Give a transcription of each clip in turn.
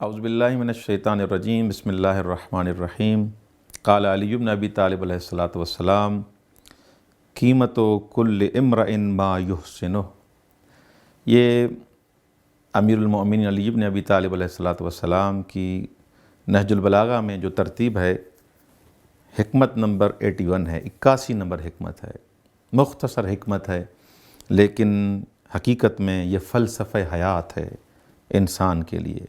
اعوذ باللہ من الشیطان الرجیم بسم اللہ الرحمن الرحیم قال علی بن ابی طالب علیہ الصلاۃ والسلام قیمت کل امرئ ما یحسنہ۔ یہ امیر المؤمنین علی بن ابی طالب علیہ الصلاۃ والسلام کی نہج البلاغہ میں جو ترتیب ہے، حکمت نمبر 81 ہے، 81 نمبر حکمت ہے، مختصر حکمت ہے، لیکن حقیقت میں یہ فلسفہ حیات ہے انسان کے لیے۔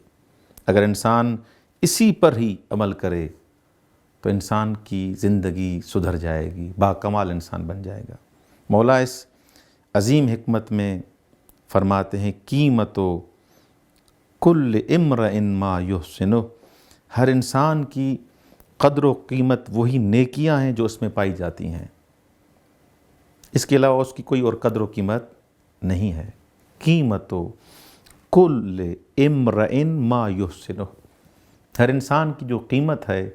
اگر انسان اسی پر ہی عمل کرے تو انسان کی زندگی سدھر جائے گی، باکمال انسان بن جائے گا۔ مولا اس عظیم حکمت میں فرماتے ہیں قیمت کل امرئ ما یحسنہ، ہر انسان کی قدر و قیمت وہی نیکیاں ہیں جو اس میں پائی جاتی ہیں، اس کے علاوہ اس کی کوئی اور قدر و قیمت نہیں ہے۔ قیمت کل امرئ ما یحسنہ، ہر انسان کی جو قیمت ہے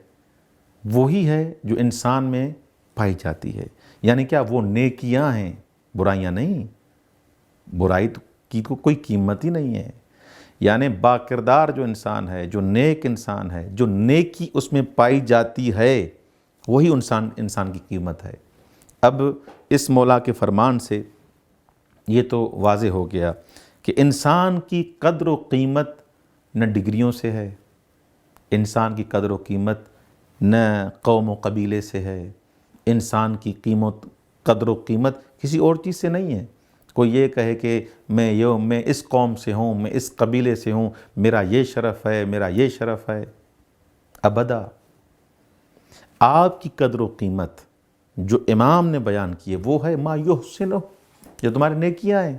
وہی ہے جو انسان میں پائی جاتی ہے۔ یعنی کیا؟ وہ نیکیاں ہیں، برائیاں نہیں۔ برائی کی کوئی قیمت ہی نہیں ہے۔ یعنی باکردار جو انسان ہے، جو نیک انسان ہے، جو نیکی اس میں پائی جاتی ہے، وہی انسان کی قیمت ہے۔ اب اس مولا کے فرمان سے یہ تو واضح ہو گیا کہ انسان کی قدر و قیمت نہ ڈگریوں سے ہے، انسان کی قدر و قیمت نہ قوم و قبیلے سے ہے، انسان کی قدر و قیمت کسی اور چیز سے نہیں ہے۔ کوئی یہ کہے کہ میں اس قوم سے ہوں، میں اس قبیلے سے ہوں، میرا یہ شرف ہے، میرا یہ شرف ہے، ابدا۔ آپ کی قدر و قیمت جو امام نے بیان کی ہے وہ ہے ما یحسنہ، جو تمہاری نیکیاں ہیں۔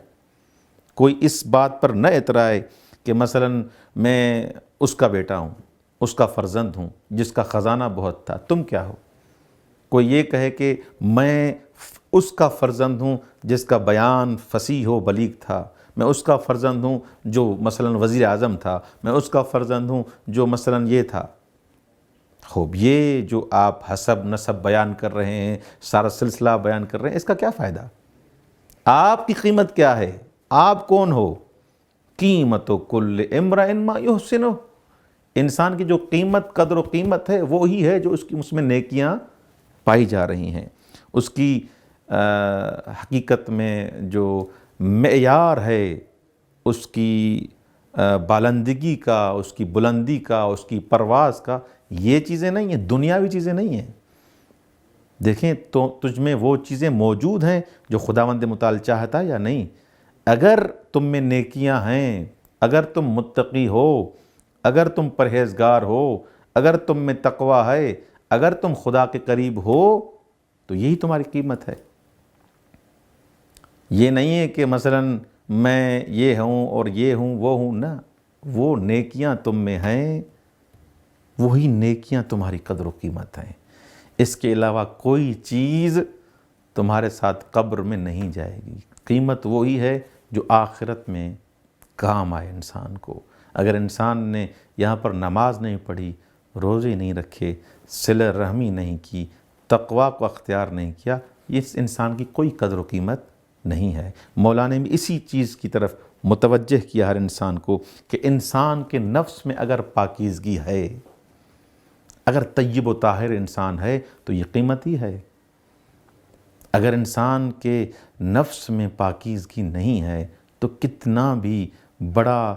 کوئی اس بات پر نہ اترائے کہ مثلا میں اس کا بیٹا ہوں، اس کا فرزند ہوں جس کا خزانہ بہت تھا، تم کیا ہو؟ کوئی یہ کہے کہ میں اس کا فرزند ہوں جس کا بیان فصیح و بلیغ تھا، میں اس کا فرزند ہوں جو مثلا وزیر اعظم تھا، میں اس کا فرزند ہوں جو مثلا یہ تھا۔ خوب، یہ جو آپ حسب نسب بیان کر رہے ہیں، سارا سلسلہ بیان کر رہے ہیں، اس کا کیا فائدہ؟ آپ کی قیمت کیا ہے؟ آپ کون ہو؟ قیمت کل امرئ ما یحسنہ، انسان کی جو قیمت، قدر و قیمت ہے وہی ہے جو اس میں نیکیاں پائی جا رہی ہیں۔ اس کی حقیقت میں جو معیار ہے، اس کی بالندگی کا، اس کی بلندی کا، اس کی پرواز کا، یہ چیزیں نہیں ہیں، دنیاوی چیزیں نہیں ہیں۔ دیکھیں تو تجھ میں وہ چیزیں موجود ہیں جو خداوند متعال چاہتا ہے یا نہیں۔ اگر تم میں نیکیاں ہیں، اگر تم متقی ہو، اگر تم پرہیزگار ہو، اگر تم میں تقوی ہے، اگر تم خدا کے قریب ہو، تو یہی تمہاری قیمت ہے۔ یہ نہیں ہے کہ مثلا میں یہ ہوں اور یہ ہوں، وہ ہوں، نہ، وہ نیکیاں تم میں ہیں، وہی نیکیاں تمہاری قدر و قیمت ہیں۔ اس کے علاوہ کوئی چیز تمہارے ساتھ قبر میں نہیں جائے گی۔ قیمت وہی ہے جو آخرت میں کام آئے انسان کو۔ اگر انسان نے یہاں پر نماز نہیں پڑھی، روزے نہیں رکھے، صلہ رحمی نہیں کی، تقوی کو اختیار نہیں کیا، اس انسان کی کوئی قدر و قیمت نہیں ہے۔ مولانا نے بھی اسی چیز کی طرف متوجہ کیا ہر انسان کو کہ انسان کے نفس میں اگر پاکیزگی ہے، اگر طیب و طاہر انسان ہے تو یہ قیمت ہی ہے۔ اگر انسان کے نفس میں پاکیزگی نہیں ہے تو کتنا بھی بڑا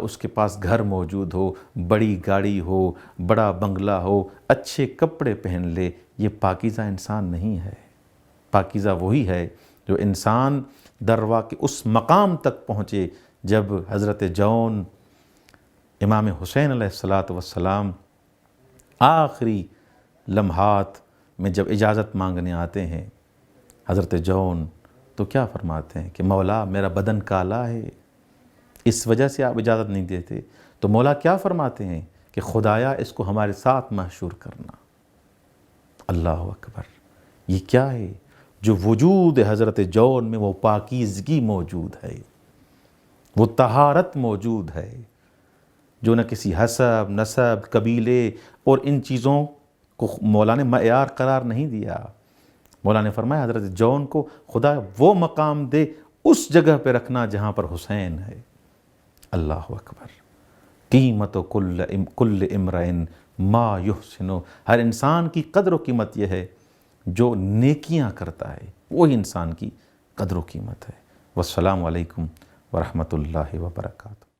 اس کے پاس گھر موجود ہو، بڑی گاڑی ہو، بڑا بنگلہ ہو، اچھے کپڑے پہن لے، یہ پاکیزہ انسان نہیں ہے۔ پاکیزہ وہی ہے جو انسان دروا کے اس مقام تک پہنچے جب حضرت جون امام حسین علیہ السلام آخری لمحات میں جب اجازت مانگنے آتے ہیں، حضرت جون تو کیا فرماتے ہیں کہ مولا میرا بدن کالا ہے، اس وجہ سے آپ اجازت نہیں دیتے۔ تو مولا کیا فرماتے ہیں کہ خدایا اس کو ہمارے ساتھ محشور کرنا۔ اللہ اکبر! یہ کیا ہے؟ جو وجود حضرت جون میں وہ پاکیزگی موجود ہے، وہ طہارت موجود ہے، جو نہ کسی حسب، نسب، قبیلے اور ان چیزوں کو مولا نے معیار قرار نہیں دیا۔ مولا نے فرمایا حضرت جون کو خدا وہ مقام دے، اس جگہ پہ رکھنا جہاں پر حسین ہے۔ اللہ اکبر! قیمت کل امرئن ما یحسنہ، ہر انسان کی قدر و قیمت یہ ہے جو نیکیاں کرتا ہے، وہی انسان کی قدر و قیمت ہے۔ والسلام علیکم ورحمۃ اللہ وبرکاتہ۔